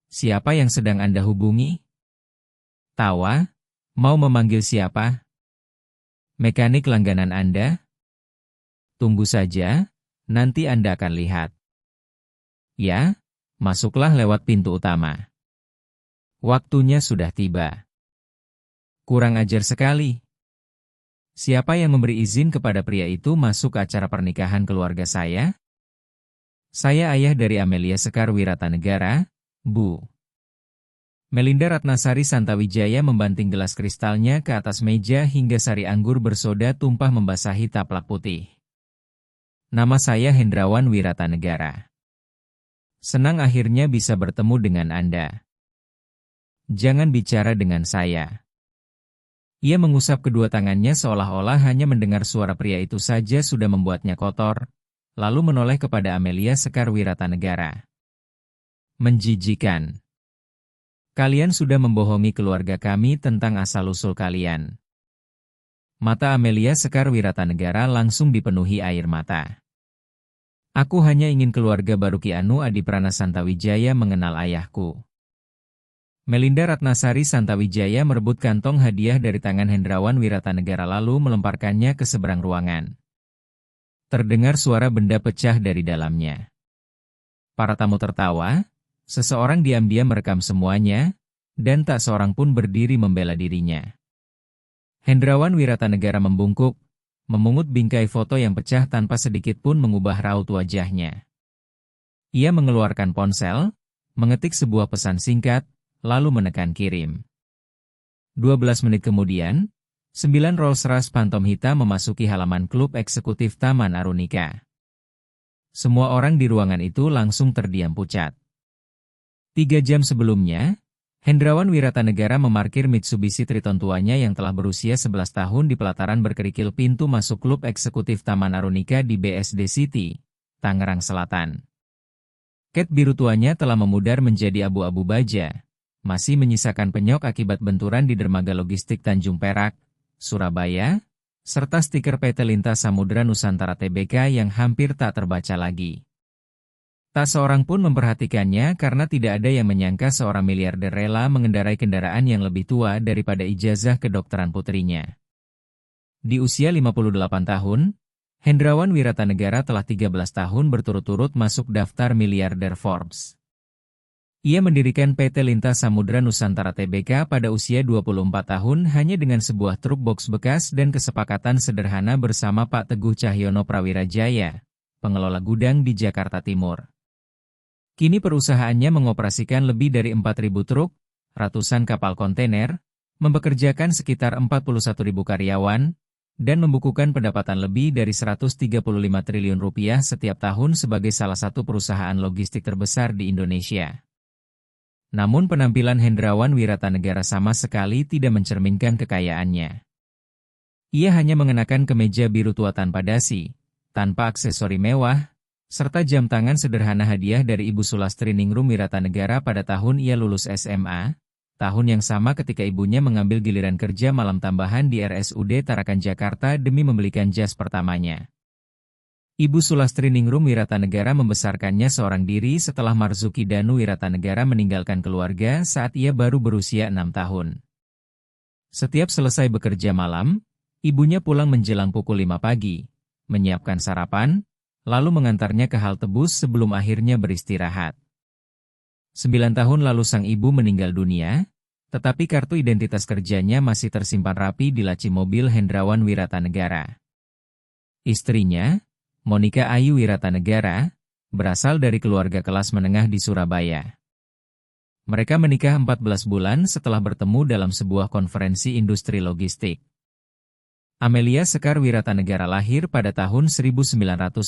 Siapa yang sedang Anda hubungi? Tawa, mau memanggil siapa? Mekanik langganan Anda? Tunggu saja, nanti Anda akan lihat. Ya, masuklah lewat pintu utama. Waktunya sudah tiba. Kurang ajar sekali. Siapa yang memberi izin kepada pria itu masuk ke acara pernikahan keluarga saya? Saya ayah dari Amelia Sekar Wiratanegara, Bu. Melinda Ratnasari Santawijaya membanting gelas kristalnya ke atas meja hingga sari anggur bersoda tumpah membasahi taplak putih. Nama saya Hendrawan Wiratanegara. Senang akhirnya bisa bertemu dengan Anda. Jangan bicara dengan saya. Ia mengusap kedua tangannya seolah-olah hanya mendengar suara pria itu saja sudah membuatnya kotor, lalu menoleh kepada Amelia Sekar Wiratanegara. Menjijikan. Kalian sudah membohongi keluarga kami tentang asal-usul kalian. Mata Amelia Sekar Wiratanegara langsung dipenuhi air mata. Aku hanya ingin keluarga baru Ki Anu Adiprana Santawijaya mengenal ayahku. Melinda Ratnasari Santawijaya merebut kantong hadiah dari tangan Hendrawan Wiratanegara lalu melemparkannya ke seberang ruangan. Terdengar suara benda pecah dari dalamnya. Para tamu tertawa. Seseorang diam-diam merekam semuanya, dan tak seorang pun berdiri membela dirinya. Hendrawan Wiratanegara membungkuk, memungut bingkai foto yang pecah tanpa sedikit pun mengubah raut wajahnya. Ia mengeluarkan ponsel, mengetik sebuah pesan singkat, lalu menekan kirim. 12 menit kemudian, 9 Rolls-Royce Phantom hitam memasuki halaman klub eksekutif Taman Arunika. Semua orang di ruangan itu langsung terdiam pucat. 3 jam sebelumnya, Hendrawan Wiratanegara memarkir Mitsubishi Triton tuanya yang telah berusia 11 tahun di pelataran berkerikil pintu masuk klub eksekutif Taman Arunika di BSD City, Tangerang Selatan. Cat biru tuanya telah memudar menjadi abu-abu baja, masih menyisakan penyok akibat benturan di dermaga logistik Tanjung Perak, Surabaya, serta stiker PT Lintas Samudra Nusantara Tbk yang hampir tak terbaca lagi. Tak seorang pun memperhatikannya karena tidak ada yang menyangka seorang miliarder rela mengendarai kendaraan yang lebih tua daripada ijazah kedokteran putrinya. Di usia 58 tahun, Hendrawan Wiratanegara telah 13 tahun berturut-turut masuk daftar miliarder Forbes. Ia mendirikan PT Lintas Samudra Nusantara Tbk pada usia 24 tahun hanya dengan sebuah truk box bekas dan kesepakatan sederhana bersama Pak Teguh Cahyono Prawirajaya, pengelola gudang di Jakarta Timur. Kini perusahaannya mengoperasikan lebih dari 4.000 truk, ratusan kapal kontainer, mempekerjakan sekitar 41.000 karyawan, dan membukukan pendapatan lebih dari 135 triliun rupiah setiap tahun sebagai salah satu perusahaan logistik terbesar di Indonesia. Namun penampilan Hendrawan Wiratanegara sama sekali tidak mencerminkan kekayaannya. Ia hanya mengenakan kemeja biru tua tanpa dasi, tanpa aksesori mewah, serta jam tangan sederhana hadiah dari Ibu Sulastri Ningrum Wiratanegara pada tahun ia lulus SMA, tahun yang sama ketika ibunya mengambil giliran kerja malam tambahan di RSUD Tarakan Jakarta demi membelikan jas pertamanya. Ibu Sulastri Ningrum Wiratanegara membesarkannya seorang diri setelah Marzuki Danu Wiratanegara meninggalkan keluarga saat ia baru berusia 6 tahun. Setiap selesai bekerja malam, ibunya pulang menjelang pukul 5 pagi, menyiapkan sarapan, lalu mengantarnya ke halte bus sebelum akhirnya beristirahat. 9 tahun lalu sang ibu meninggal dunia, tetapi kartu identitas kerjanya masih tersimpan rapi di laci mobil Hendrawan Wiratanegara. Istrinya, Monika Ayu Wiratanegara, berasal dari keluarga kelas menengah di Surabaya. Mereka menikah 14 bulan setelah bertemu dalam sebuah konferensi industri logistik. Amelia Sekar Wiratanegara lahir pada tahun 1998.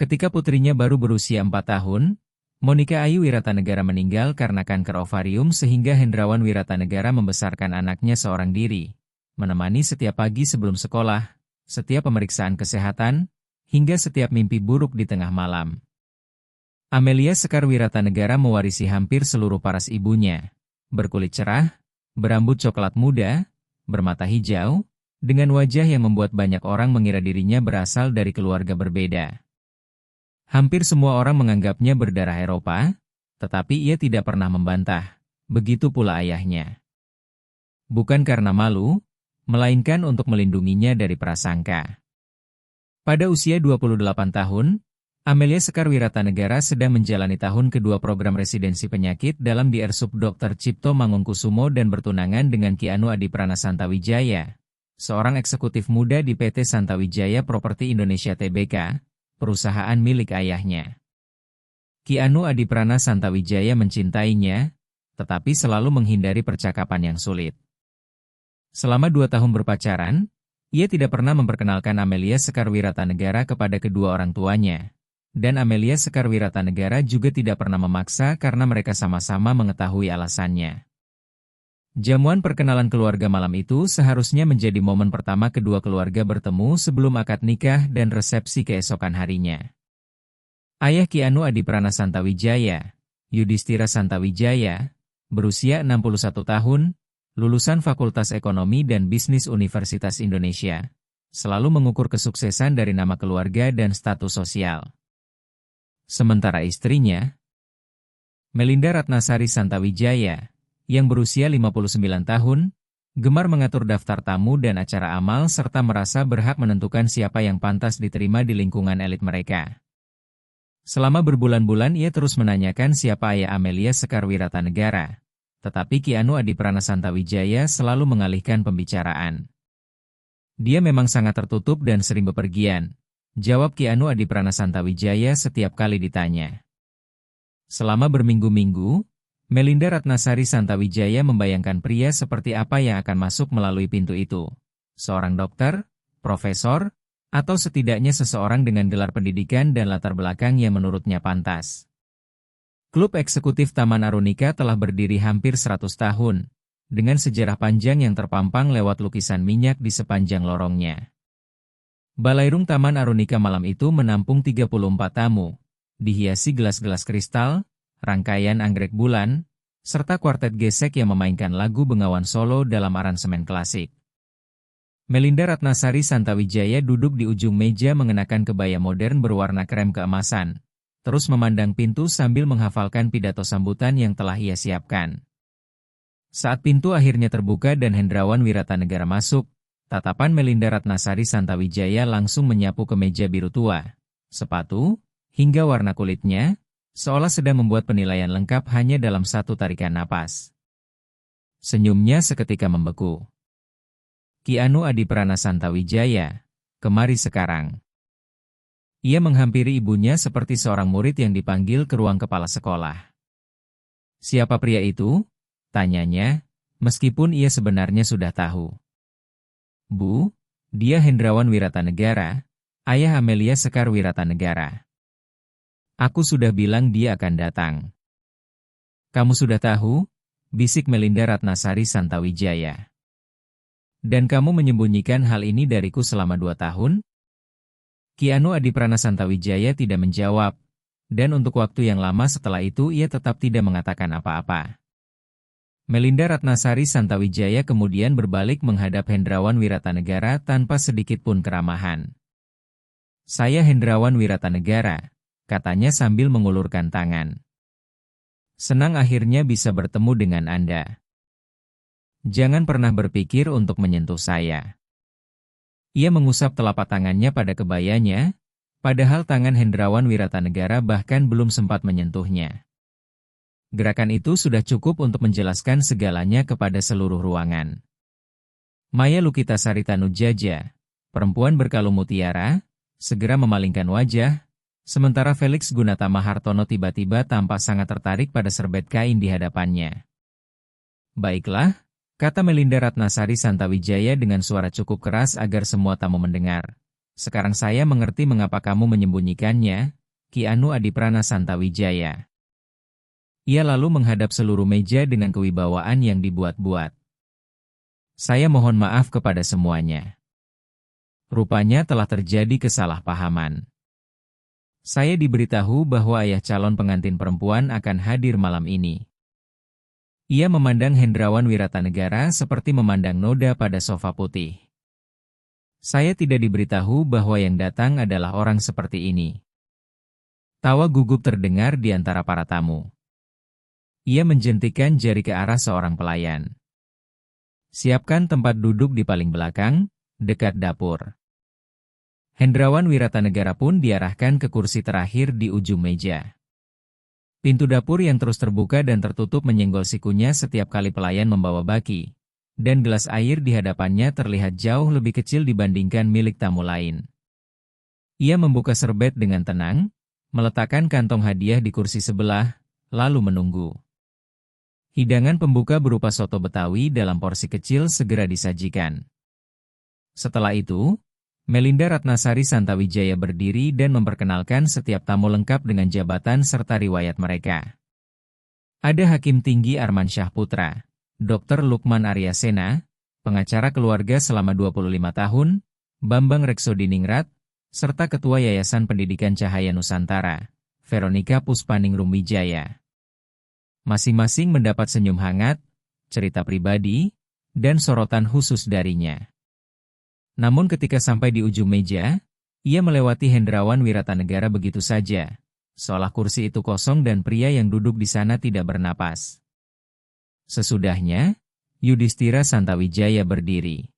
Ketika putrinya baru berusia 4 tahun, Monika Ayu Wiratanegara meninggal karena kanker ovarium sehingga Hendrawan Wiratanegara membesarkan anaknya seorang diri, menemani setiap pagi sebelum sekolah, setiap pemeriksaan kesehatan, hingga setiap mimpi buruk di tengah malam. Amelia Sekar Wiratanegara mewarisi hampir seluruh paras ibunya, berkulit cerah, berambut coklat muda, bermata hijau, dengan wajah yang membuat banyak orang mengira dirinya berasal dari keluarga berbeda. Hampir semua orang menganggapnya berdarah Eropa, Tetapi ia tidak pernah membantah, begitu pula ayahnya. Bukan karena malu, melainkan untuk melindunginya dari prasangka. Pada usia 28 tahun, Amelia Sekar Wiratanegara sedang menjalani tahun kedua program residensi penyakit dalam di RSUP Dr. Cipto Mangunkusumo dan bertunangan dengan Ki Anu Adiprana Santawijaya, seorang eksekutif muda di PT Santawijaya Properti Indonesia Tbk, perusahaan milik ayahnya. Ki Anu Adiprana Santawijaya mencintainya, tetapi selalu menghindari percakapan yang sulit. Selama 2 tahun berpacaran, ia tidak pernah memperkenalkan Amelia Sekar Wiratanegara kepada kedua orang tuanya. Dan Amelia Sekar Wiratanegara juga tidak pernah memaksa karena mereka sama-sama mengetahui alasannya. Jamuan perkenalan keluarga malam itu seharusnya menjadi momen pertama kedua keluarga bertemu sebelum akad nikah dan resepsi keesokan harinya. Ayah Ki Anu Adiprana Santawijaya, Yudhistira Santawijaya, berusia 61 tahun, lulusan Fakultas Ekonomi dan Bisnis Universitas Indonesia, selalu mengukur kesuksesan dari nama keluarga dan status sosial. Sementara istrinya, Melinda Ratnasari Santawijaya, yang berusia 59 tahun, gemar mengatur daftar tamu dan acara amal serta merasa berhak menentukan siapa yang pantas diterima di lingkungan elit mereka. Selama berbulan-bulan ia terus menanyakan siapa ayah Amelia Sekar Wiratanegara. Tetapi Ki Anu Adiprana Santawijaya selalu mengalihkan pembicaraan. Dia memang sangat tertutup dan sering bepergian, jawab Ki Anu Adiprana Santawijaya setiap kali ditanya. Selama berminggu-minggu, Melinda Ratnasari Santawijaya membayangkan pria seperti apa yang akan masuk melalui pintu itu. Seorang dokter, profesor, atau setidaknya seseorang dengan gelar pendidikan dan latar belakang yang menurutnya pantas. Klub Eksekutif Taman Arunika telah berdiri hampir 100 tahun, dengan sejarah panjang yang terpampang lewat lukisan minyak di sepanjang lorongnya. Balairung Taman Arunika malam itu menampung 34 tamu, dihiasi gelas-gelas kristal, rangkaian anggrek bulan, serta kuartet gesek yang memainkan lagu Bengawan Solo dalam aransemen klasik. Melinda Ratnasari Santawijaya duduk di ujung meja mengenakan kebaya modern berwarna krem keemasan, terus memandang pintu sambil menghafalkan pidato sambutan yang telah ia siapkan. Saat pintu akhirnya terbuka dan Hendrawan Wiratanegara masuk, tatapan Melinda Ratnasari Santawijaya langsung menyapu kemeja biru tua, sepatu, hingga warna kulitnya, seolah sedang membuat penilaian lengkap hanya dalam satu tarikan napas. Senyumnya seketika membeku. Ki Anu Adiprana Santawijaya, kemari sekarang. Ia menghampiri ibunya seperti seorang murid yang dipanggil ke ruang kepala sekolah. Siapa pria itu? Tanyanya, meskipun ia sebenarnya sudah tahu. Bu, dia Hendrawan Wiratanegara, ayah Amelia Sekar Wiratanegara. Aku sudah bilang dia akan datang. Kamu sudah tahu? Bisik Melinda Ratnasari Santawijaya. Dan kamu menyembunyikan hal ini dariku selama 2 tahun? Ki Anu Adiprana Santawijaya tidak menjawab, dan untuk waktu yang lama setelah itu ia tetap tidak mengatakan apa-apa. Melinda Ratnasari Santawijaya kemudian berbalik menghadap Hendrawan Wiratanegara tanpa sedikit pun keramahan. Saya Hendrawan Wiratanegara, katanya sambil mengulurkan tangan. Senang akhirnya bisa bertemu dengan Anda. Jangan pernah berpikir untuk menyentuh saya. Ia mengusap telapak tangannya pada kebayanya, padahal tangan Hendrawan Wiratanegara bahkan belum sempat menyentuhnya. Gerakan itu sudah cukup untuk menjelaskan segalanya kepada seluruh ruangan. Maya Lukitasari Tanujaja, perempuan berkalung mutiara, segera memalingkan wajah, sementara Felix Gunatama Hartono tiba-tiba tampak sangat tertarik pada serbet kain di hadapannya. Baiklah, kata Melinda Ratnasari Santawijaya dengan suara cukup keras agar semua tamu mendengar. Sekarang saya mengerti mengapa kamu menyembunyikannya, Ki Anu Adiprana Santawijaya. Ia lalu menghadap seluruh meja dengan kewibawaan yang dibuat-buat. Saya mohon maaf kepada semuanya. Rupanya telah terjadi kesalahpahaman. Saya diberitahu bahwa ayah calon pengantin perempuan akan hadir malam ini. Ia memandang Hendrawan Wiratanegara seperti memandang noda pada sofa putih. Saya tidak diberitahu bahwa yang datang adalah orang seperti ini. Tawa gugup terdengar di antara para tamu. Ia menjentikan jari ke arah seorang pelayan. Siapkan tempat duduk di paling belakang, dekat dapur. Hendrawan Wiratanegara pun diarahkan ke kursi terakhir di ujung meja. Pintu dapur yang terus terbuka dan tertutup menyenggol sikunya setiap kali pelayan membawa baki, dan gelas air di hadapannya terlihat jauh lebih kecil dibandingkan milik tamu lain. Ia membuka serbet dengan tenang, meletakkan kantong hadiah di kursi sebelah, lalu menunggu. Hidangan pembuka berupa soto Betawi dalam porsi kecil segera disajikan. Setelah itu, Melinda Ratnasari Santawijaya berdiri dan memperkenalkan setiap tamu lengkap dengan jabatan serta riwayat mereka. Ada Hakim Tinggi Arman Syah Putra, Dr. Lukman Aryasena, pengacara keluarga selama 25 tahun, Bambang Reksodiningrat, serta Ketua Yayasan Pendidikan Cahaya Nusantara, Veronica Puspaningrum Wijaya. Masing-masing mendapat senyum hangat, cerita pribadi, dan sorotan khusus darinya. Namun ketika sampai di ujung meja, ia melewati Hendrawan Wiratanegara begitu saja, seolah kursi itu kosong dan pria yang duduk di sana tidak bernapas. Sesudahnya, Yudhistira Santawijaya berdiri.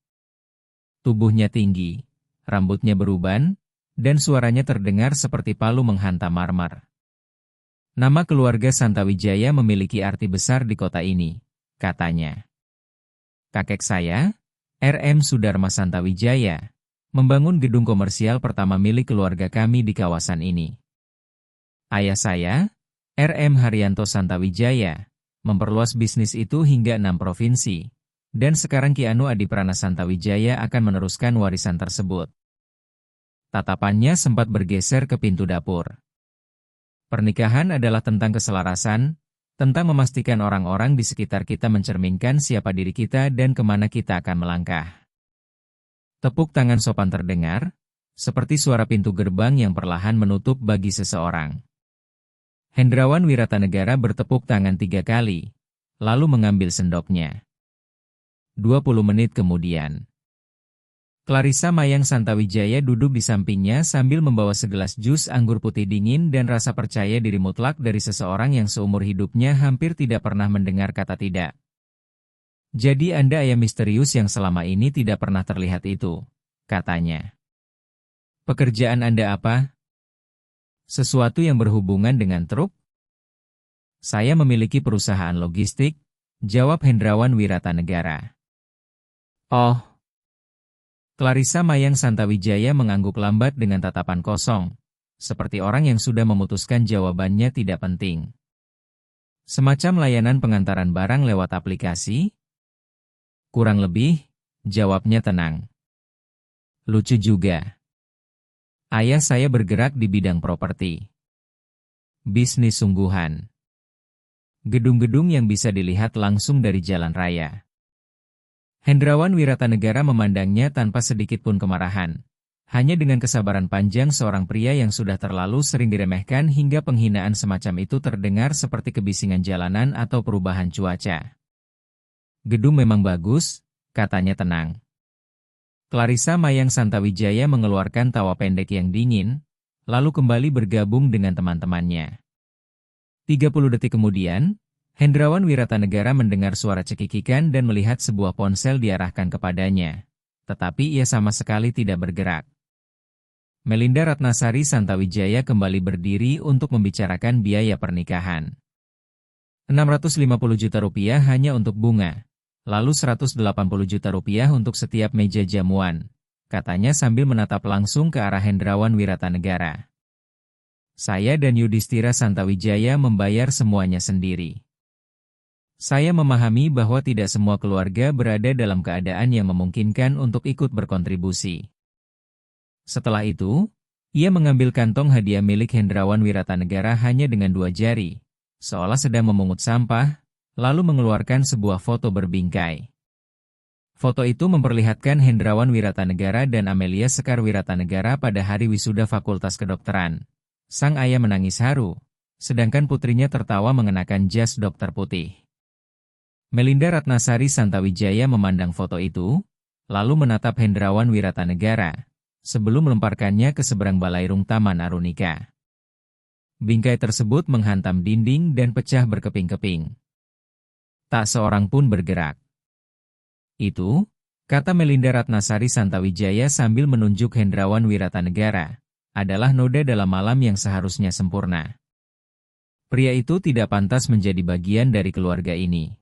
Tubuhnya tinggi, rambutnya beruban, dan suaranya terdengar seperti palu menghantam marmer. Nama keluarga Santawijaya memiliki arti besar di kota ini, katanya. Kakek saya, R.M. Sudarma Santawijaya, membangun gedung komersial pertama milik keluarga kami di kawasan ini. Ayah saya, R.M. Haryanto Santawijaya, memperluas bisnis itu hingga 6 provinsi, dan sekarang Ki Anu Adiprana Santawijaya akan meneruskan warisan tersebut. Tatapannya sempat bergeser ke pintu dapur. Pernikahan adalah tentang keselarasan, tentang memastikan orang-orang di sekitar kita mencerminkan siapa diri kita dan kemana kita akan melangkah. Tepuk tangan sopan terdengar, seperti suara pintu gerbang yang perlahan menutup bagi seseorang. Hendrawan Wiratanegara bertepuk tangan 3 kali, lalu mengambil sendoknya. 20 menit kemudian, Clarissa Mayang Santawijaya duduk di sampingnya sambil membawa segelas jus anggur putih dingin dan rasa percaya diri mutlak dari seseorang yang seumur hidupnya hampir tidak pernah mendengar kata tidak. Jadi Anda ayah misterius yang selama ini tidak pernah terlihat itu, katanya. Pekerjaan Anda apa? Sesuatu yang berhubungan dengan truk? Saya memiliki perusahaan logistik, jawab Hendrawan Wiratanegara. Oh. Clarissa Mayang Santawijaya mengangguk lambat dengan tatapan kosong, seperti orang yang sudah memutuskan jawabannya tidak penting. Semacam layanan pengantaran barang lewat aplikasi? Kurang lebih, jawabnya tenang. Lucu juga. Ayah saya bergerak di bidang properti. Bisnis sungguhan. Gedung-gedung yang bisa dilihat langsung dari jalan raya. Hendrawan Wiratanegara memandangnya tanpa sedikit pun kemarahan. Hanya dengan kesabaran panjang seorang pria yang sudah terlalu sering diremehkan hingga penghinaan semacam itu terdengar seperti kebisingan jalanan atau perubahan cuaca. Gedung memang bagus, katanya tenang. Clarissa Mayang Santawijaya mengeluarkan tawa pendek yang dingin, lalu kembali bergabung dengan teman-temannya. 30 detik kemudian, Hendrawan Wiratanegara mendengar suara cekikikan dan melihat sebuah ponsel diarahkan kepadanya. Tetapi ia sama sekali tidak bergerak. Melinda Ratnasari Santawijaya kembali berdiri untuk membicarakan biaya pernikahan. 650 juta rupiah hanya untuk bunga, lalu 180 juta rupiah untuk setiap meja jamuan, katanya sambil menatap langsung ke arah Hendrawan Wiratanegara. Saya dan Yudhistira Santawijaya membayar semuanya sendiri. Saya memahami bahwa tidak semua keluarga berada dalam keadaan yang memungkinkan untuk ikut berkontribusi. Setelah itu, ia mengambil kantong hadiah milik Hendrawan Wiratanegara hanya dengan 2 jari, seolah sedang memungut sampah, lalu mengeluarkan sebuah foto berbingkai. Foto itu memperlihatkan Hendrawan Wiratanegara dan Amelia Sekar Wiratanegara pada hari wisuda Fakultas Kedokteran. Sang ayah menangis haru, sedangkan putrinya tertawa mengenakan jas dokter putih. Melinda Ratnasari Santawijaya memandang foto itu, lalu menatap Hendrawan Wiratanegara, sebelum melemparkannya ke seberang balairung Taman Arunika. Bingkai tersebut menghantam dinding dan pecah berkeping-keping. Tak seorang pun bergerak. Itu, kata Melinda Ratnasari Santawijaya sambil menunjuk Hendrawan Wiratanegara, adalah noda dalam malam yang seharusnya sempurna. Pria itu tidak pantas menjadi bagian dari keluarga ini.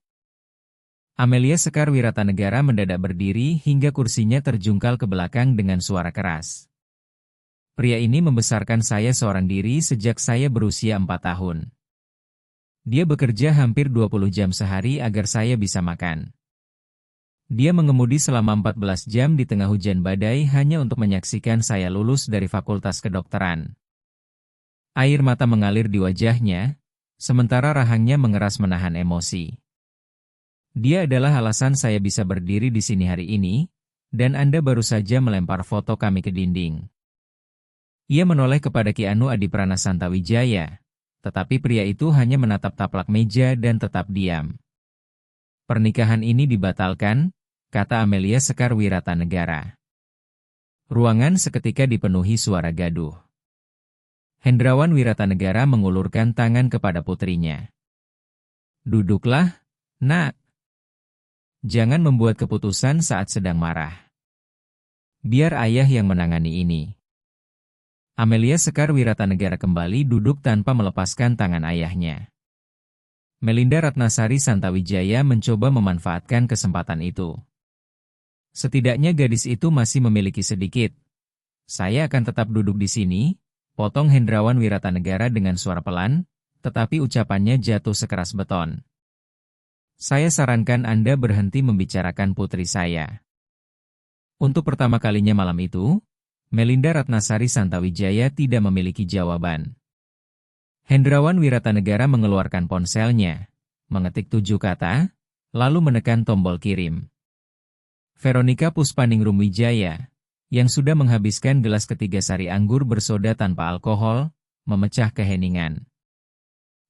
Amelia Sekar Wiratanegara mendadak berdiri hingga kursinya terjungkal ke belakang dengan suara keras. Pria ini membesarkan saya seorang diri sejak saya berusia 4 tahun. Dia bekerja hampir 20 jam sehari agar saya bisa makan. Dia mengemudi selama 14 jam di tengah hujan badai hanya untuk menyaksikan saya lulus dari fakultas kedokteran. Air mata mengalir di wajahnya, sementara rahangnya mengeras menahan emosi. Dia adalah alasan saya bisa berdiri di sini hari ini, dan Anda baru saja melempar foto kami ke dinding. Ia menoleh kepada Ki Anu Adiprana Santawijaya, tetapi pria itu hanya menatap taplak meja dan tetap diam. Pernikahan ini dibatalkan, kata Amelia Sekar Wiratanegara. Ruangan seketika dipenuhi suara gaduh. Hendrawan Wiratanegara mengulurkan tangan kepada putrinya. Duduklah, nak. Jangan membuat keputusan saat sedang marah. Biar ayah yang menangani ini. Amelia Sekar Wiratanegara kembali duduk tanpa melepaskan tangan ayahnya. Melinda Ratnasari Santawijaya mencoba memanfaatkan kesempatan itu. Setidaknya gadis itu masih memiliki sedikit. Saya akan tetap duduk di sini, potong Hendrawan Wiratanegara dengan suara pelan, tetapi ucapannya jatuh sekeras beton. Saya sarankan Anda berhenti membicarakan putri saya. Untuk pertama kalinya malam itu, Melinda Ratnasari Santawijaya tidak memiliki jawaban. Hendrawan Wiratanegara mengeluarkan ponselnya, mengetik 7 kata, lalu menekan tombol kirim. Veronika Puspaningrum Wijaya, yang sudah menghabiskan gelas ketiga sari anggur bersoda tanpa alkohol, memecah keheningan.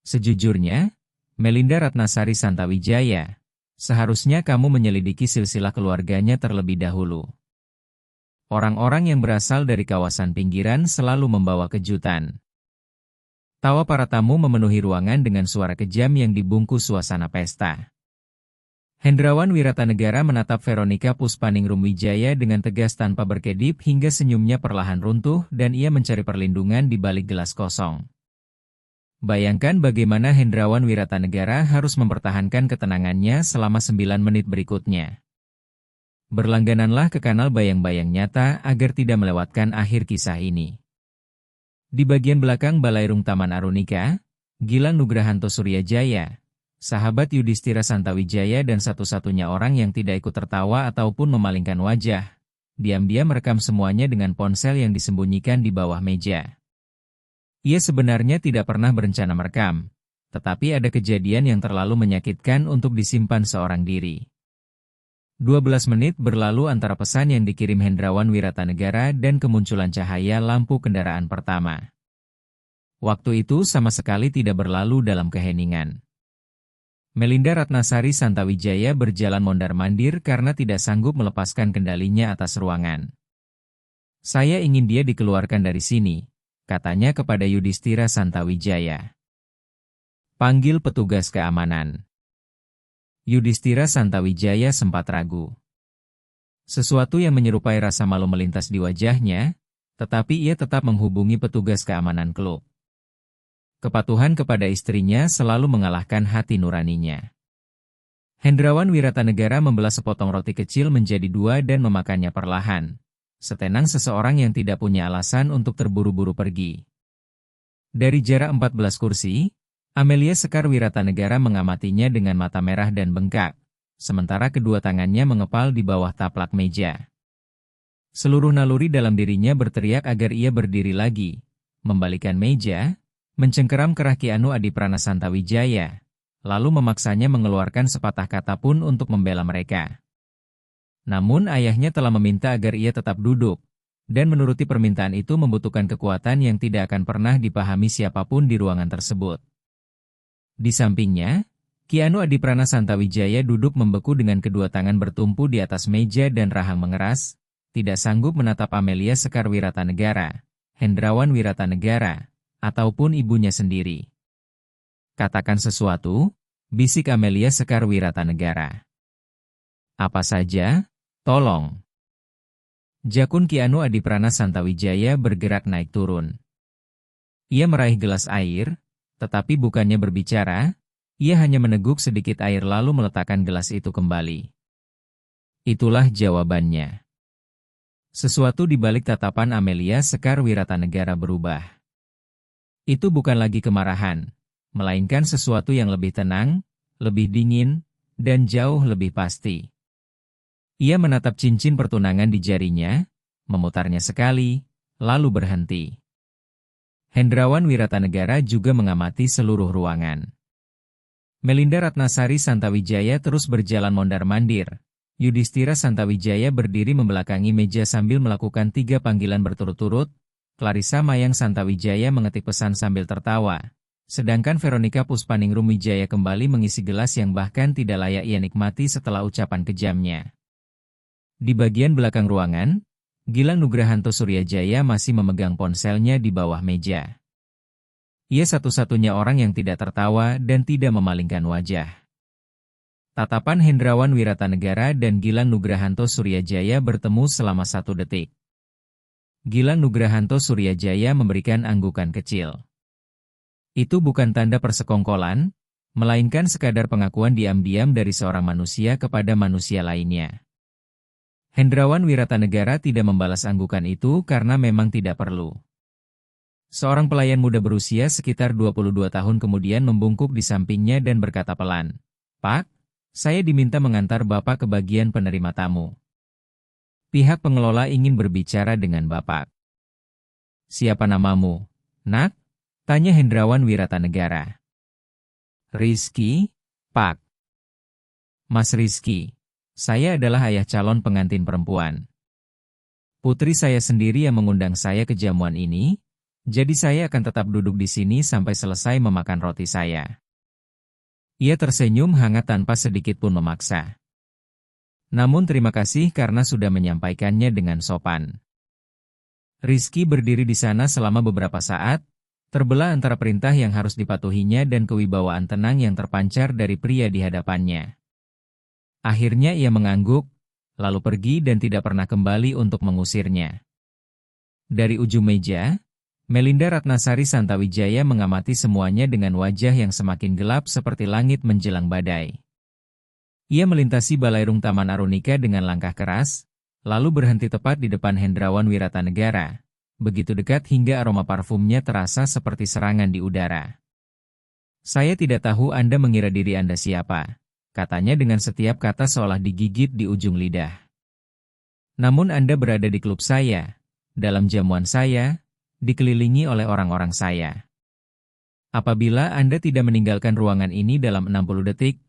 Sejujurnya, Melinda Ratnasari Santawijaya, seharusnya kamu menyelidiki silsilah keluarganya terlebih dahulu. Orang-orang yang berasal dari kawasan pinggiran selalu membawa kejutan. Tawa para tamu memenuhi ruangan dengan suara kejam yang dibungkus suasana pesta. Hendrawan Wiratanegara menatap Veronika Puspaningrum Wijaya dengan tegas tanpa berkedip hingga senyumnya perlahan runtuh dan ia mencari perlindungan di balik gelas kosong. Bayangkan bagaimana Hendrawan Wiratanegara harus mempertahankan ketenangannya selama 9 menit berikutnya. Berlanggananlah ke kanal bayang-bayang nyata agar tidak melewatkan akhir kisah ini. Di bagian belakang Balairung Taman Arunika, Gilang Nugrahanto Suryajaya, sahabat Yudhistira Santawijaya dan satu-satunya orang yang tidak ikut tertawa ataupun memalingkan wajah, diam-diam merekam semuanya dengan ponsel yang disembunyikan di bawah meja. Ia sebenarnya tidak pernah berencana merekam, tetapi ada kejadian yang terlalu menyakitkan untuk disimpan seorang diri. 12 menit berlalu antara pesan yang dikirim Hendrawan Wiratanegara dan kemunculan cahaya lampu kendaraan pertama. Waktu itu sama sekali tidak berlalu dalam keheningan. Melinda Ratnasari Santawijaya berjalan mondar-mandir karena tidak sanggup melepaskan kendalinya atas ruangan. Saya ingin dia dikeluarkan dari sini, katanya kepada Yudhistira Santawijaya. Panggil petugas keamanan. Yudhistira Santawijaya sempat ragu. Sesuatu yang menyerupai rasa malu melintas di wajahnya, tetapi ia tetap menghubungi petugas keamanan klub. Kepatuhan kepada istrinya selalu mengalahkan hati nuraninya. Hendrawan Wiratanegara membelah sepotong roti kecil menjadi 2 dan memakannya perlahan, setenang seseorang yang tidak punya alasan untuk terburu-buru pergi. Dari jarak 14 kursi, Amelia Sekar Wiratanegara mengamatinya dengan mata merah dan bengkak, sementara kedua tangannya mengepal di bawah taplak meja. Seluruh naluri dalam dirinya berteriak agar ia berdiri lagi, membalikkan meja, mencengkeram kerah Ki Anu Adiprana Santawijaya, lalu memaksanya mengeluarkan sepatah kata pun untuk membela mereka. Namun ayahnya telah meminta agar ia tetap duduk, dan menuruti permintaan itu membutuhkan kekuatan yang tidak akan pernah dipahami siapapun di ruangan tersebut. Di sampingnya, Ki Anu Adiprana Santawijaya duduk membeku dengan kedua tangan bertumpu di atas meja dan rahang mengeras, tidak sanggup menatap Amelia Sekar Wiratanegara, Hendrawan Wiratanegara, ataupun ibunya sendiri. Katakan sesuatu, bisik Amelia Sekar Wiratanegara. Apa saja? Tolong. Jakun Ki Anu Adiprana Santawijaya bergerak naik turun. Ia meraih gelas air, tetapi bukannya berbicara, ia hanya meneguk sedikit air lalu meletakkan gelas itu kembali. Itulah jawabannya. Sesuatu di balik tatapan Amelia Sekar Wiratanegara berubah. Itu bukan lagi kemarahan, melainkan sesuatu yang lebih tenang, lebih dingin, dan jauh lebih pasti. Ia menatap cincin pertunangan di jarinya, memutarnya sekali, lalu berhenti. Hendrawan Wiratanegara juga mengamati seluruh ruangan. Melinda Ratnasari Santawijaya terus berjalan mondar-mandir. Yudhistira Santawijaya berdiri membelakangi meja sambil melakukan 3 panggilan berturut-turut. Clarissa Mayang Santawijaya mengetik pesan sambil tertawa. Sedangkan Veronica Puspaningrum Wijaya kembali mengisi gelas yang bahkan tidak layak ia nikmati setelah ucapan kejamnya. Di bagian belakang ruangan, Gilang Nugrahanto Suryajaya masih memegang ponselnya di bawah meja. Ia satu-satunya orang yang tidak tertawa dan tidak memalingkan wajah. Tatapan Hendrawan Wiratanegara dan Gilang Nugrahanto Suryajaya bertemu selama 1 detik. Gilang Nugrahanto Suryajaya memberikan anggukan kecil. Itu bukan tanda persekongkolan, melainkan sekadar pengakuan diam-diam dari seorang manusia kepada manusia lainnya. Hendrawan Wiratanegara tidak membalas anggukan itu karena memang tidak perlu. Seorang pelayan muda berusia sekitar 22 tahun kemudian membungkuk di sampingnya dan berkata pelan, "Pak, saya diminta mengantar Bapak ke bagian penerima tamu. Pihak pengelola ingin berbicara dengan Bapak." "Siapa namamu, Nak?" tanya Hendrawan Wiratanegara. "Rizky, Pak." "Mas Rizky, saya adalah ayah calon pengantin perempuan. Putri saya sendiri yang mengundang saya ke jamuan ini, jadi saya akan tetap duduk di sini sampai selesai memakan roti saya." Ia tersenyum hangat tanpa sedikit pun memaksa. "Namun terima kasih karena sudah menyampaikannya dengan sopan." Rizky berdiri di sana selama beberapa saat, terbelah antara perintah yang harus dipatuhinya dan kewibawaan tenang yang terpancar dari pria di hadapannya. Akhirnya ia mengangguk, lalu pergi dan tidak pernah kembali untuk mengusirnya. Dari ujung meja, Melinda Ratnasari Santawijaya mengamati semuanya dengan wajah yang semakin gelap seperti langit menjelang badai. Ia melintasi balairung Taman Arunika dengan langkah keras, lalu berhenti tepat di depan Hendrawan Wiratanegara, begitu dekat hingga aroma parfumnya terasa seperti serangan di udara. "Saya tidak tahu Anda mengira diri Anda siapa," katanya dengan setiap kata seolah digigit di ujung lidah. "Namun Anda berada di klub saya, dalam jamuan saya, dikelilingi oleh orang-orang saya. Apabila Anda tidak meninggalkan ruangan ini dalam 60 detik,